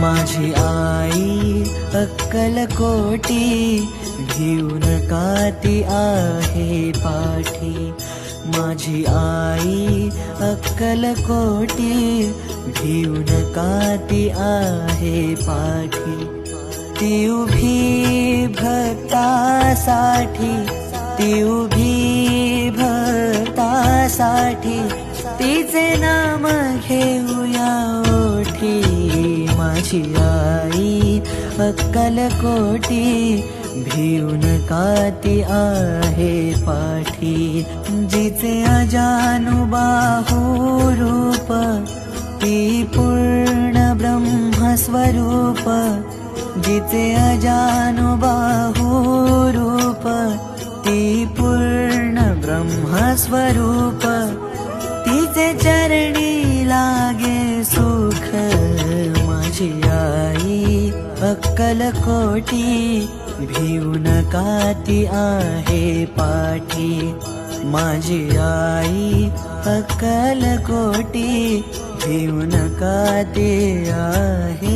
माझी आई अक्कलकोटी घेऊन काती आहे पाठी। माझी आई अक्कलकोटी घेऊन काती आहे पाठी। ती उभी भक्तासाठी, ती उभी भक्तासाठी, तिचे नाम घेऊया ओठी। माझी आई अक्कलकोटी भिवून काती आहे पाठी। जिचे अजानुबाहू रूप, ती पूर्ण ब्रह्मस्वरूप। जिचे अजानुबाहू रूप, ती पूर्ण ब्रह्मस्वरूप। तिचे चरणी लागे सुख, माझी आई अक्कलकोटी भिवून काती आहे पाठी। माझी आई अक्कलकोटी भिवून काती आहे